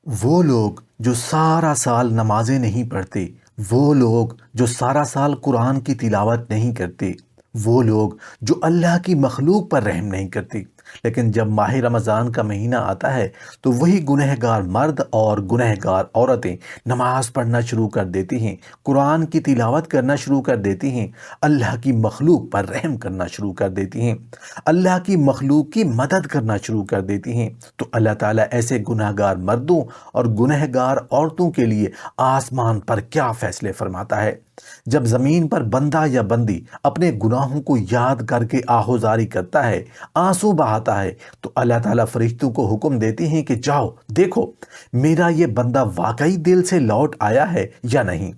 وہ لوگ جو سارا سال نمازیں نہیں پڑھتے، وہ لوگ جو سارا سال قرآن کی تلاوت نہیں کرتے، وہ لوگ جو اللہ کی مخلوق پر رحم نہیں کرتے، لیکن جب ماہ رمضان کا مہینہ آتا ہے تو وہی گنہگار مرد اور گنہگار عورتیں نماز پڑھنا شروع کر دیتی ہیں، قرآن کی تلاوت کرنا شروع کر دیتی ہیں، اللہ کی مخلوق پر رحم کرنا شروع کر دیتی ہیں، اللہ کی مخلوق کی مدد کرنا شروع کر دیتی ہیں۔ تو اللہ تعالیٰ ایسے گنہگار مردوں اور گنہگار عورتوں کے لیے آسمان پر کیا فیصلے فرماتا ہے؟ جب زمین پر بندہ یا بندی اپنے گناہوں کو یاد کر کے آہوزاری کرتا ہے، آنسو بہاتا ہے، تو اللہ تعالیٰ فرشتوں کو حکم دیتے ہیں کہ جاؤ دیکھو میرا یہ بندہ واقعی دل سے لوٹ آیا ہے یا نہیں۔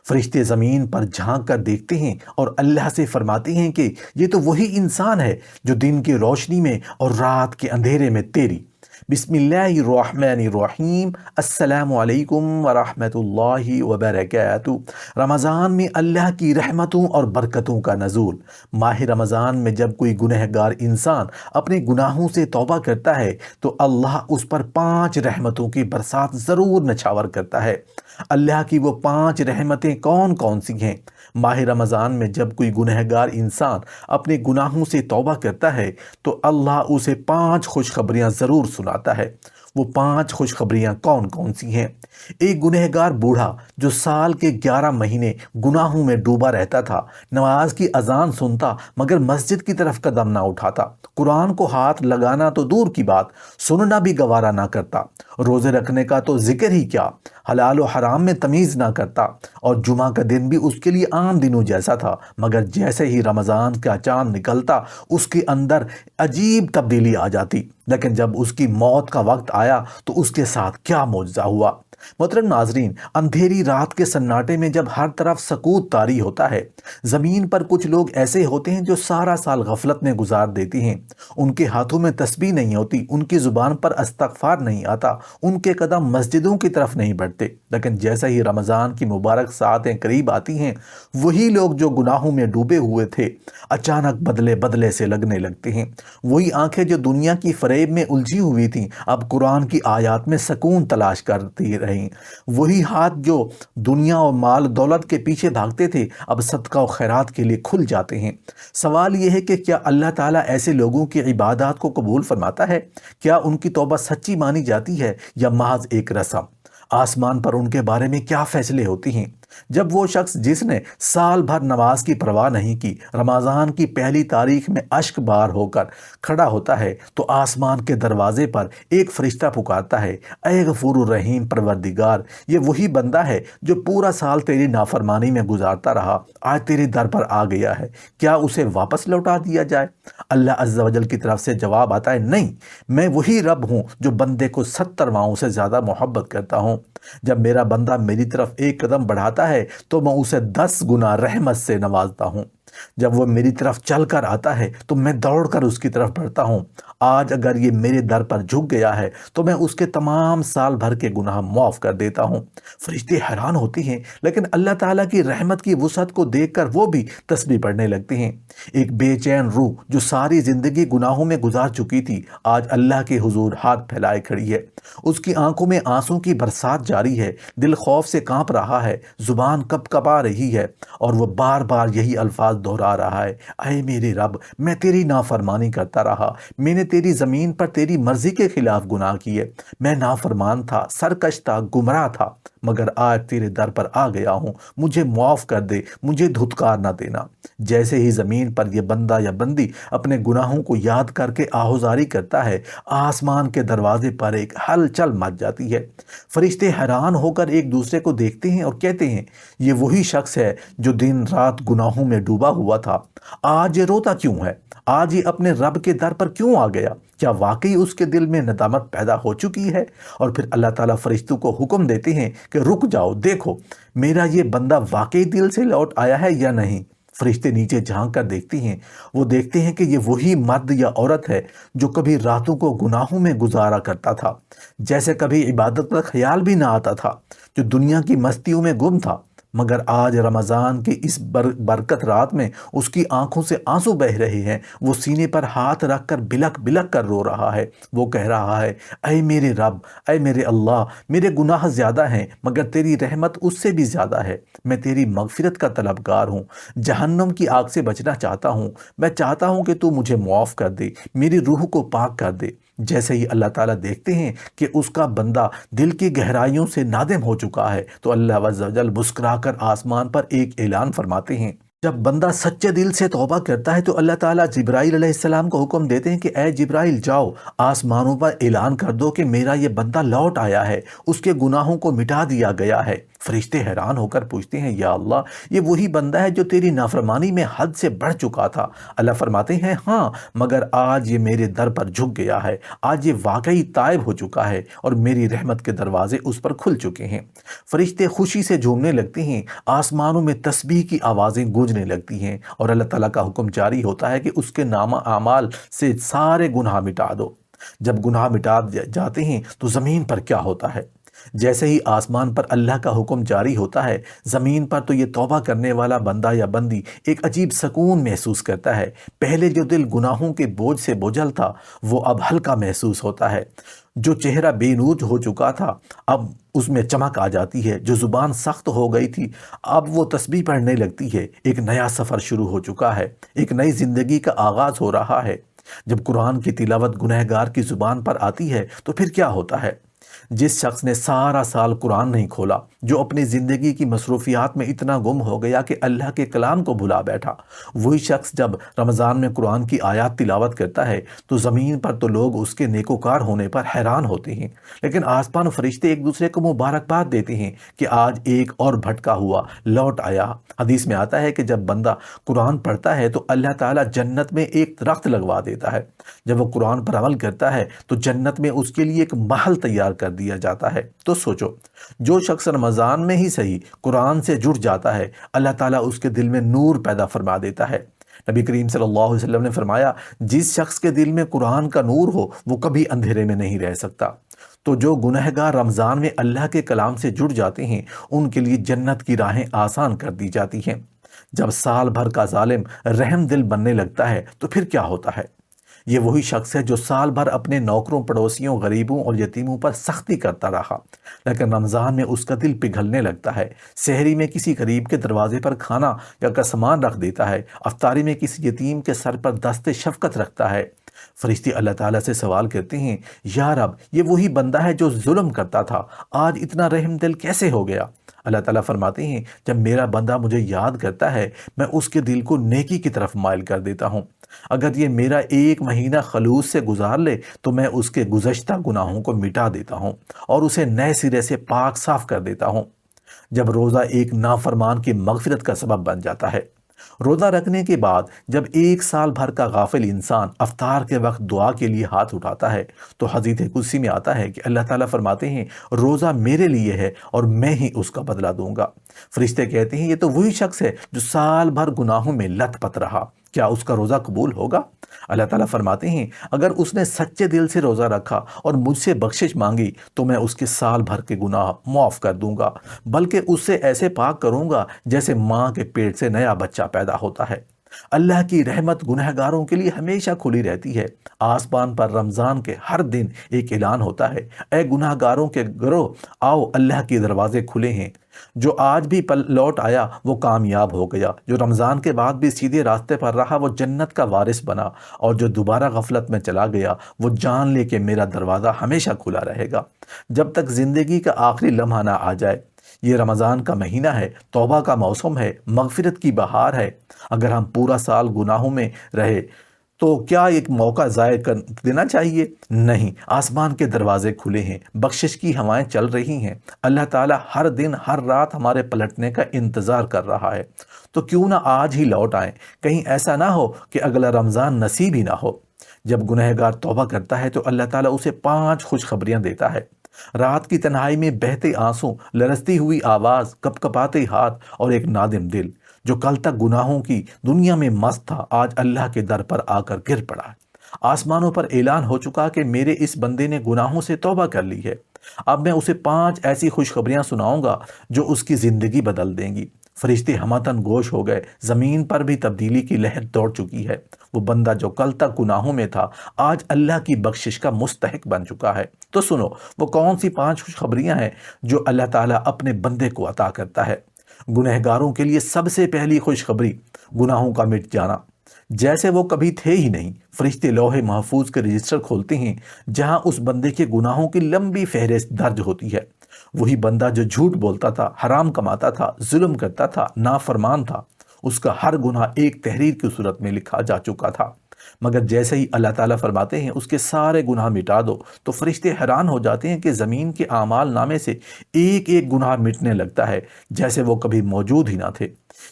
فرشتے زمین پر جھانک کر دیکھتے ہیں اور اللہ سے فرماتے ہیں کہ یہ تو وہی انسان ہے جو دن کی روشنی میں اور رات کے اندھیرے میں تیری۔ بسم اللہ الرحمن الرحیم، السلام علیکم ورحمۃ اللہ وبرکاتہ۔ رمضان میں اللہ کی رحمتوں اور برکتوں کا نزول۔ ماہ رمضان میں جب کوئی گنہگار انسان اپنے گناہوں سے توبہ کرتا ہے تو اللہ اس پر 5 رحمتوں کی برسات ضرور نچھاور کرتا ہے۔ اللہ کی وہ 5 رحمتیں کون کون سی ہیں؟ ماہ رمضان میں جب کوئی گنہگار انسان اپنے گناہوں سے توبہ کرتا ہے تو اللہ اسے 5 خوشخبریاں ضرور سناتا ہے۔ وہ 5 خوشخبریاں کون کون سی ہیں؟ ایک گنہگار بوڑھا جو سال کے 11 مہینے گناہوں میں ڈوبا رہتا تھا، نماز کی اذان سنتا مگر مسجد کی طرف قدم نہ اٹھاتا، قرآن کو ہاتھ لگانا تو دور کی بات، سننا بھی گوارا نہ کرتا، روزے رکھنے کا تو ذکر ہی کیا، حلال و حرام میں تمیز نہ کرتا، اور جمعہ کا دن بھی اس کے لیے عام دنوں جیسا تھا، مگر جیسے ہی رمضان کا چاند نکلتا اس کے اندر عجیب تبدیلی آ جاتی۔ لیکن جب اس کی موت کا وقت آیا تو اس کے ساتھ کیا معجزہ ہوا؟ محترم ناظرین، اندھیری رات کے سناٹے میں جب ہر طرف سکوت طاری ہوتا ہے، زمین پر کچھ لوگ ایسے ہوتے ہیں جو سارا سال غفلت میں گزار دیتی ہیں۔ ان کے ہاتھوں میں تسبیح نہیں ہوتی، ان کی زبان پر استغفار نہیں آتا، ان کے قدم مسجدوں کی طرف نہیں بڑھتے، لیکن جیسے ہی رمضان کی مبارک ساعتیں قریب آتی ہیں، وہی لوگ جو گناہوں میں ڈوبے ہوئے تھے اچانک بدلے بدلے سے لگنے لگتے ہیں۔ وہی آنکھیں جو دنیا کی فریب میں الجھی ہوئی تھیں اب قرآن کی آیات میں سکون تلاش کرتی رہیں۔ وہی ہاتھ جو دنیا اور مال دولت کے پیچھے بھاگتے تھے اب صدقہ و خیرات کے لیے کھل جاتے ہیں۔ سوال یہ ہے کہ کیا اللہ تعالیٰ ایسے لوگوں کی عبادات کو قبول فرماتا ہے؟ کیا ان کی توبہ سچی مانی جاتی ہے یا محض ایک رسم؟ آسمان پر ان کے بارے میں کیا فیصلے ہوتی ہیں؟ جب وہ شخص جس نے سال بھر نماز کی پرواہ نہیں کی رمضان کی پہلی تاریخ میں اشک بار ہو کر کھڑا ہوتا ہے تو آسمان کے دروازے پر ایک فرشتہ پکارتا ہے، اے غفور الرحیم پروردگار، یہ وہی بندہ ہے جو پورا سال تیری نافرمانی میں گزارتا رہا، آج تیرے در پر آ گیا ہے، کیا اسے واپس لوٹا دیا جائے؟ اللہ عز و جل کی طرف سے جواب آتا ہے، نہیں، میں وہی رب ہوں جو بندے کو 70 ماؤں سے زیادہ محبت کرتا ہوں۔ جب میرا بندہ میری طرف ایک قدم بڑھاتا ہے تو میں اسے 10 گنا رحمت سے نوازتا ہوں۔ جب وہ میری طرف چل کر آتا ہے تو میں دوڑ کر اس کی طرف بڑھتا ہوں۔ آج اگر یہ میرے در پر جھک گیا ہے تو میں اس کے تمام سال بھر کے گناہ معاف کر دیتا ہوں۔ فرشتے حیران ہوتے ہیں، لیکن اللہ تعالیٰ کی رحمت کی وسعت کو دیکھ کر وہ بھی تسبیح پڑھنے لگتے ہیں۔ ایک بے چین روح جو ساری زندگی گناہوں میں گزار چکی تھی آج اللہ کے حضور ہاتھ پھیلائے کھڑی ہے۔ اس کی آنکھوں میں آنسوں کی برسات جاری ہے، دل خوف سے کانپ رہا ہے، زبان کپ کپا رہی ہے اور وہ بار بار یہی الفاظ دہرا رہا ہے، اے میرے رب، میں تیری نافرمانی کرتا رہا، میں نے تیری زمین پر تیری مرضی کے خلاف گناہ کیے، میں نافرمان تھا، سرکش تھا، گمراہ تھا، مگر آج تیرے در پر آ گیا ہوں، مجھے معاف کر دے، مجھے دھتکار نہ دینا۔ جیسے ہی زمین پر یہ بندہ یا بندی اپنے گناہوں کو یاد کر کے آہوزاری کرتا ہے، آسمان کے دروازے پر ایک ہلچل مچ جاتی ہے۔ فرشتے حیران ہو کر ایک دوسرے کو دیکھتے ہیں اور کہتے ہیں، یہ وہی شخص ہے جو دن رات گناہوں میں ڈوبا ہوا تھا، آج یہ روتا کیوں ہے؟ آج یہ اپنے رب کے در پر کیوں آ گیا؟ کیا واقعی اس کے دل میں ندامت پیدا ہو چکی ہے؟ اور پھر اللہ تعالیٰ فرشتوں کو حکم دیتے ہیں کہ رک جاؤ، دیکھو میرا یہ بندہ واقعی دل سے لوٹ آیا ہے یا نہیں۔ فرشتے نیچے جھانک کر دیکھتے ہیں، وہ دیکھتے ہیں کہ یہ وہی مرد یا عورت ہے جو کبھی راتوں کو گناہوں میں گزارا کرتا تھا، جیسے کبھی عبادت کا خیال بھی نہ آتا تھا، جو دنیا کی مستیوں میں گم تھا، مگر آج رمضان کی اس برکت رات میں اس کی آنکھوں سے آنسو بہہ رہے ہیں، وہ سینے پر ہاتھ رکھ کر بلک بلک کر رو رہا ہے۔ وہ کہہ رہا ہے، اے میرے رب، اے میرے اللہ، میرے گناہ زیادہ ہیں مگر تیری رحمت اس سے بھی زیادہ ہے۔ میں تیری مغفرت کا طلبگار ہوں، جہنم کی آگ سے بچنا چاہتا ہوں۔ میں چاہتا ہوں کہ تو مجھے معاف کر دے، میری روح کو پاک کر دے۔ جیسے ہی اللہ تعالیٰ دیکھتے ہیں کہ اس کا بندہ دل کی گہرائیوں سے نادم ہو چکا ہے تو اللہ عز و جل مسکرا کر آسمان پر ایک اعلان فرماتے ہیں۔ جب بندہ سچے دل سے توبہ کرتا ہے تو اللہ تعالیٰ جبرائیل علیہ السلام کو حکم دیتے ہیں کہ اے جبرائیل جاؤ آسمانوں پر اعلان کر دو کہ میرا یہ بندہ لوٹ آیا ہے، اس کے گناہوں کو مٹا دیا گیا ہے۔ فرشتے حیران ہو کر پوچھتے ہیں، یا اللہ، یہ وہی بندہ ہے جو تیری نافرمانی میں حد سے بڑھ چکا تھا؟ اللہ فرماتے ہیں، ہاں، مگر آج یہ میرے در پر جھک گیا ہے، آج یہ واقعی تائب ہو چکا ہے اور میری رحمت کے دروازے اس پر کھل چکے ہیں۔ فرشتے خوشی سے جھومنے لگتے ہیں، آسمانوں میں تسبیح کی آوازیں گونجنے لگتی ہیں اور اللہ تعالیٰ کا حکم جاری ہوتا ہے کہ اس کے نامہ اعمال سے سارے گناہ مٹا دو۔ جب گناہ مٹا جاتے ہیں تو زمین پر کیا ہوتا ہے؟ جیسے ہی آسمان پر اللہ کا حکم جاری ہوتا ہے، زمین پر تو یہ توبہ کرنے والا بندہ یا بندی ایک عجیب سکون محسوس کرتا ہے۔ پہلے جو دل گناہوں کے بوجھ سے بوجھل تھا وہ اب ہلکا محسوس ہوتا ہے۔ جو چہرہ بے نور ہو چکا تھا اب اس میں چمک آ جاتی ہے۔ جو زبان سخت ہو گئی تھی اب وہ تسبیح پڑھنے لگتی ہے۔ ایک نیا سفر شروع ہو چکا ہے، ایک نئی زندگی کا آغاز ہو رہا ہے۔ جب قرآن کی تلاوت گنہگار کی زبان پر آتی ہے تو پھر کیا ہوتا ہے؟ جس شخص نے سارا سال قرآن نہیں کھولا، جو اپنی زندگی کی مصروفیات میں اتنا گم ہو گیا کہ اللہ کے کلام کو بھلا بیٹھا، وہی شخص جب رمضان میں قرآن کی آیات تلاوت کرتا ہے تو زمین پر تو لوگ اس کے نیکوکار ہونے پر حیران ہوتے ہیں، لیکن آسمان و فرشتے ایک دوسرے کو مبارکباد دیتے ہیں کہ آج ایک اور بھٹکا ہوا لوٹ آیا۔ حدیث میں آتا ہے کہ جب بندہ قرآن پڑھتا ہے تو اللہ تعالیٰ جنت میں ایک درخت لگوا دیتا ہے۔ جب وہ قرآن پر عمل کرتا ہے تو جنت میں اس کے لیے ایک محل تیار کر دیا جاتا ہے۔ تو سوچو، جو شخص رمضان میں ہی صحیح قرآن سے جڑ جاتا ہے، اللہ تعالیٰ اس کے دل میں نور پیدا فرما دیتا ہے۔ نبی کریم صلی اللہ علیہ وسلم نے فرمایا، جس شخص کے دل میں قرآن کا نور ہو وہ کبھی اندھیرے میں نہیں رہ سکتا۔ تو جو گنہگار رمضان میں اللہ کے کلام سے جڑ جاتے ہیں ان کے لیے جنت کی راہیں آسان کر دی جاتی ہیں۔ جب سال بھر کا ظالم رحم دل بننے لگتا ہے تو پھر کیا ہوتا ہے؟ یہ وہی شخص ہے جو سال بھر اپنے نوکروں، پڑوسیوں، غریبوں اور یتیموں پر سختی کرتا رہا، لیکن رمضان میں اس کا دل پگھلنے لگتا ہے۔ سحری میں کسی غریب کے دروازے پر کھانا یا کا سامان رکھ دیتا ہے، افطاری میں کسی یتیم کے سر پر دست شفقت رکھتا ہے۔ فرشتے اللہ تعالیٰ سے سوال کرتے ہیں، یا رب، یہ وہی بندہ ہے جو ظلم کرتا تھا، آج اتنا رحم دل کیسے ہو گیا؟ اللہ تعالیٰ فرماتے ہیں، جب میرا بندہ مجھے یاد کرتا ہے میں اس کے دل کو نیکی کی طرف مائل کر دیتا ہوں۔ اگر یہ میرا ایک مہینہ خلوص سے گزار لے تو میں اس کے گزشتہ گناہوں کو مٹا دیتا ہوں اور اسے نئے سرے سے پاک صاف کر دیتا ہوں۔ جب روزہ ایک نافرمان کی مغفرت کا سبب بن جاتا ہے، روزہ رکھنے کے بعد جب ایک سال بھر کا غافل انسان افطار کے وقت دعا کے لیے ہاتھ اٹھاتا ہے تو حدیث قدسی میں آتا ہے کہ اللہ تعالیٰ فرماتے ہیں، روزہ میرے لیے ہے اور میں ہی اس کا بدلہ دوں گا۔ فرشتے کہتے ہیں، یہ تو وہی شخص ہے جو سال بھر گناہوں میں لت پت رہا، کیا اس کا روزہ قبول ہوگا؟ اللہ تعالیٰ فرماتے ہیں، اگر اس نے سچے دل سے روزہ رکھا اور مجھ سے بخشش مانگی تو میں اس کے سال بھر کے گناہ معاف کر دوں گا، بلکہ اس سے ایسے پاک کروں گا جیسے ماں کے پیٹ سے نیا بچہ پیدا ہوتا ہے۔ اللہ کی رحمت گنہگاروں کے لیے ہمیشہ کھلی رہتی ہے۔ آسمان پر رمضان کے ہر دن ایک اعلان ہوتا ہے، اے گنہگاروں کے گروہ، آؤ، اللہ کے دروازے کھلے ہیں۔ جو آج بھی لوٹ آیا وہ کامیاب ہو گیا، جو رمضان کے بعد بھی سیدھے راستے پر رہا وہ جنت کا وارث بنا، اور جو دوبارہ غفلت میں چلا گیا وہ جان لے کہ میرا دروازہ ہمیشہ کھلا رہے گا جب تک زندگی کا آخری لمحہ نہ آ جائے۔ یہ رمضان کا مہینہ ہے، توبہ کا موسم ہے، مغفرت کی بہار ہے۔ اگر ہم پورا سال گناہوں میں رہے تو کیا ایک موقع ضائع کر دینا چاہیے؟ نہیں، آسمان کے دروازے کھلے ہیں، بخشش کی ہوائیں چل رہی ہیں، اللہ تعالیٰ ہر دن ہر رات ہمارے پلٹنے کا انتظار کر رہا ہے۔ تو کیوں نہ آج ہی لوٹ آئیں، کہیں ایسا نہ ہو کہ اگلا رمضان نصیب ہی نہ ہو۔ جب گنہگار توبہ کرتا ہے تو اللہ تعالیٰ اسے 5 خوشخبریاں دیتا ہے۔ رات کی تنہائی میں بہتے آنسوں، لرزتی ہوئی آواز، کپ کپاتے ہاتھ اور ایک نادم دل۔ جو کل تک گناہوں کی دنیا میں مست تھا آج اللہ کے در پر آ کر گر پڑا۔ آسمانوں پر اعلان ہو چکا کہ میرے اس بندے نے گناہوں سے توبہ کر لی ہے۔ اب میں اسے 5 ایسی خوشخبریاں سناؤں گا جو اس کی زندگی بدل دیں گی۔ فرشتے ہمتن گوش ہو گئے، زمین پر بھی تبدیلی کی لہر دوڑ چکی ہے۔ وہ بندہ جو کل تک گناہوں میں تھا آج اللہ کی بخشش کا مستحق بن چکا ہے۔ تو سنو وہ کون سی 5 خوشخبریاں ہیں جو اللہ تعالیٰ اپنے بندے کو عطا کرتا ہے۔ گنہگاروں کے لیے سب سے پہلی خوشخبری گناہوں کا مٹ جانا، جیسے وہ کبھی تھے ہی نہیں۔ فرشتے لوح محفوظ کے رجسٹر کھولتے ہیں جہاں اس بندے کے گناہوں کی لمبی فہرست درج ہوتی ہے۔ وہی بندہ جو جھوٹ بولتا تھا، حرام کماتا تھا، ظلم کرتا تھا، نافرمان تھا، اس کا ہر گناہ ایک تحریر کی صورت میں لکھا جا چکا تھا۔ مگر جیسے ہی اللہ تعالیٰ فرماتے ہیں اس کے سارے گناہ مٹا دو، تو فرشتے حیران ہو جاتے ہیں کہ زمین کے اعمال نامے سے ایک ایک گناہ مٹنے لگتا ہے جیسے وہ کبھی موجود ہی نہ تھے۔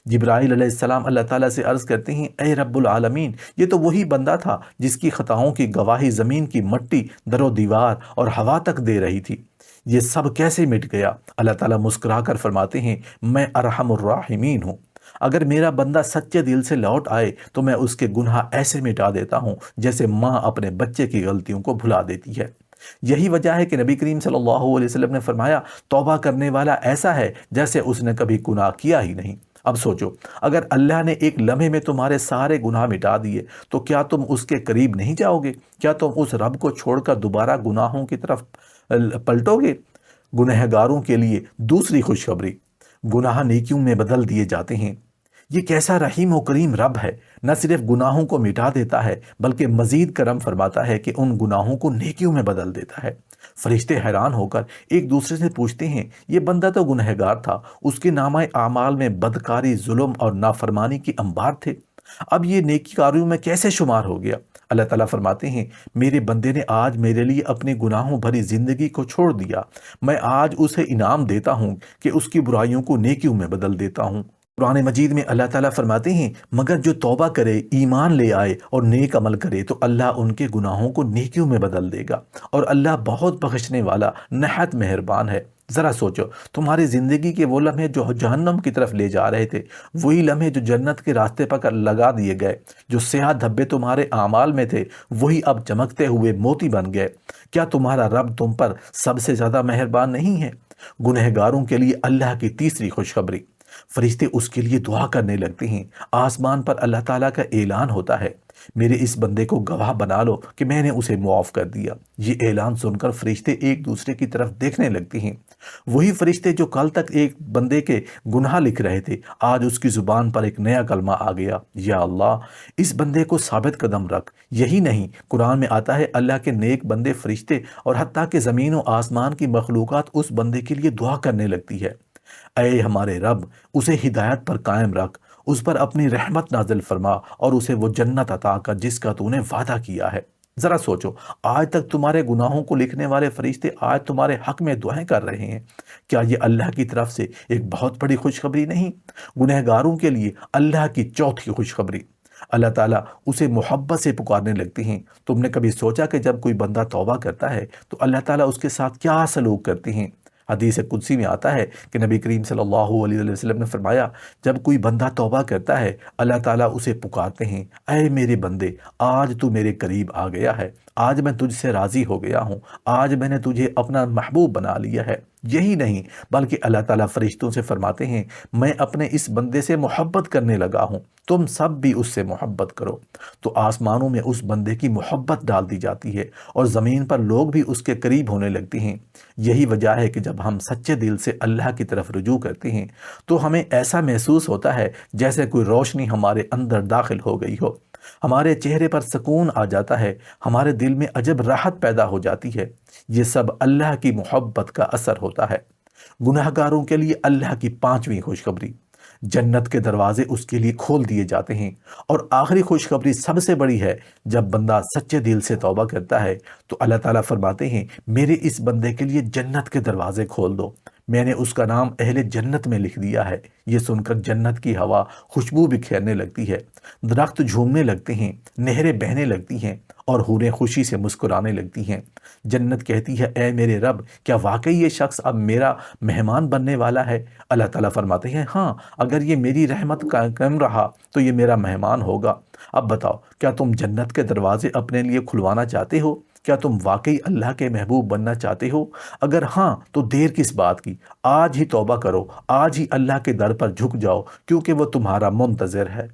جبرائیل علیہ السلام اللہ تعالیٰ سے عرض کرتے ہیں، اے رب العالمین، یہ تو وہی بندہ تھا جس کی خطاؤں کی گواہی زمین کی مٹی، در و دیوار اور ہوا تک دے رہی تھی، یہ سب کیسے مٹ گیا؟ اللہ تعالیٰ مسکرا کر فرماتے ہیں، میں ارحم الراحمین ہوں۔ اگر میرا بندہ سچے دل سے لوٹ آئے تو میں اس کے گناہ ایسے مٹا دیتا ہوں جیسے ماں اپنے بچے کی غلطیوں کو بھلا دیتی ہے۔ یہی وجہ ہے کہ نبی کریم صلی اللہ علیہ وسلم نے فرمایا، توبہ کرنے والا ایسا ہے جیسے اس نے کبھی گناہ کیا ہی نہیں۔ اب سوچو، اگر اللہ نے ایک لمحے میں تمہارے سارے گناہ مٹا دیے تو کیا تم اس کے قریب نہیں جاؤ گے؟ کیا تم اس رب کو چھوڑ کر دوبارہ گناہوں کی طرف پلٹو گے؟ گنہگاروں کے لیے دوسری خوشخبری، گناہ نیکیوں میں بدل دیے جاتے ہیں۔ یہ کیسا رحیم و کریم رب ہے، نہ صرف گناہوں کو مٹا دیتا ہے بلکہ مزید کرم فرماتا ہے کہ ان گناہوں کو نیکیوں میں بدل دیتا ہے۔ فرشتے حیران ہو کر ایک دوسرے سے پوچھتے ہیں، یہ بندہ تو گنہگار تھا، اس کے نامہ اعمال میں بدکاری، ظلم اور نافرمانی کی انبار تھے، اب یہ نیکی کاریوں میں کیسے شمار ہو گیا؟ اللہ تعالیٰ فرماتے ہیں، میرے بندے نے آج میرے لیے اپنے گناہوں بھری زندگی کو چھوڑ دیا، میں آج اسے انعام دیتا ہوں کہ اس کی برائیوں کو نیکیوں میں بدل دیتا ہوں۔ قرآن مجید میں اللہ تعالیٰ فرماتے ہیں، مگر جو توبہ کرے، ایمان لے آئے اور نیک عمل کرے تو اللہ ان کے گناہوں کو نیکیوں میں بدل دے گا، اور اللہ بہت بخشنے والا نہایت مہربان ہے۔ ذرا سوچو، تمہاری زندگی کے وہ لمحے جو جہنم کی طرف لے جا رہے تھے، وہی لمحے جو جنت کے راستے پر لگا دیے گئے، جو سیاہ دھبے تمہارے اعمال میں تھے وہی اب چمکتے ہوئے موتی بن گئے۔ کیا تمہارا رب تم پر سب سے زیادہ مہربان نہیں ہے؟ گنہگاروں کے لیے اللہ کی تیسری خوشخبری، فرشتے اس کے لیے دعا کرنے لگتے ہیں۔ آسمان پر اللہ تعالیٰ کا اعلان ہوتا ہے، میرے اس بندے کو گواہ بنا لو کہ میں نے اسے معاف کر دیا۔ یہ اعلان سن کر فرشتے ایک دوسرے کی طرف دیکھنے لگتے ہیں۔ وہی فرشتے جو کل تک ایک بندے کے گناہ لکھ رہے تھے، آج اس کی زبان پر ایک نیا کلمہ آ گیا، یا اللہ، اس بندے کو ثابت قدم رکھ۔ یہی نہیں، قرآن میں آتا ہے، اللہ کے نیک بندے فرشتے اور حتیٰ کہ زمین و آسمان کی مخلوقات اس بندے کے لیے دعا کرنے لگتی ہے، اے ہمارے رب، اسے ہدایت پر قائم رکھ، اس پر اپنی رحمت نازل فرما اور اسے وہ جنت عطا کر جس کا تو نے وعدہ کیا ہے۔ ذرا سوچو، آج تک تمہارے گناہوں کو لکھنے والے فرشتے آج تمہارے حق میں دعائیں کر رہے ہیں۔ کیا یہ اللہ کی طرف سے ایک بہت بڑی خوشخبری نہیں؟ گنہگاروں کے لیے اللہ کی چوتھی خوشخبری، اللہ تعالیٰ اسے محبت سے پکارنے لگتے ہیں۔ تم نے کبھی سوچا کہ جب کوئی بندہ توبہ کرتا ہے تو اللہ تعالیٰ اس کے ساتھ کیا سلوک کرتے ہیں؟ حدیث قدسی میں آتا ہے کہ نبی کریم صلی اللہ علیہ وسلم نے فرمایا، جب کوئی بندہ توبہ کرتا ہے اللہ تعالیٰ اسے پکارتے ہیں، اے میرے بندے، آج تو میرے قریب آ گیا ہے، آج میں تجھ سے راضی ہو گیا ہوں، آج میں نے تجھے اپنا محبوب بنا لیا ہے۔ یہی نہیں بلکہ اللہ تعالیٰ فرشتوں سے فرماتے ہیں، میں اپنے اس بندے سے محبت کرنے لگا ہوں، تم سب بھی اس سے محبت کرو۔ تو آسمانوں میں اس بندے کی محبت ڈال دی جاتی ہے اور زمین پر لوگ بھی اس کے قریب ہونے لگتے ہیں۔ یہی وجہ ہے کہ جب ہم سچے دل سے اللہ کی طرف رجوع کرتے ہیں تو ہمیں ایسا محسوس ہوتا ہے جیسے کوئی روشنی ہمارے اندر داخل ہو گئی ہو، ہمارے چہرے پر سکون آ جاتا ہے، ہمارے دل میں عجب راحت پیدا ہو جاتی ہے۔ یہ سب اللہ کی محبت کا اثر ہوتا ہے۔ گناہگاروں کے لیے اللہ کی پانچویں خوشخبری، جنت کے دروازے اس کے لیے کھول دیے جاتے ہیں۔ اور آخری خوشخبری سب سے بڑی ہے، جب بندہ سچے دل سے توبہ کرتا ہے تو اللہ تعالیٰ فرماتے ہیں، میرے اس بندے کے لیے جنت کے دروازے کھول دو، میں نے اس کا نام اہل جنت میں لکھ دیا ہے۔ یہ سن کر جنت کی ہوا خوشبو بکھیرنے لگتی ہے، درخت جھومنے لگتے ہیں، نہریں بہنے لگتی ہیں اور حوریں خوشی سے مسکرانے لگتی ہیں۔ جنت کہتی ہے، اے میرے رب، کیا واقعی یہ شخص اب میرا مہمان بننے والا ہے؟ اللہ تعالیٰ فرماتے ہیں، ہاں، اگر یہ میری رحمت کا کم رہا تو یہ میرا مہمان ہوگا۔ اب بتاؤ، کیا تم جنت کے دروازے اپنے لیے کھلوانا چاہتے ہو؟ کیا تم واقعی اللہ کے محبوب بننا چاہتے ہو؟ اگر ہاں تو دیر کس بات کی؟ آج ہی توبہ کرو، آج ہی اللہ کے در پر جھک جاؤ، کیونکہ وہ تمہارا منتظر ہے۔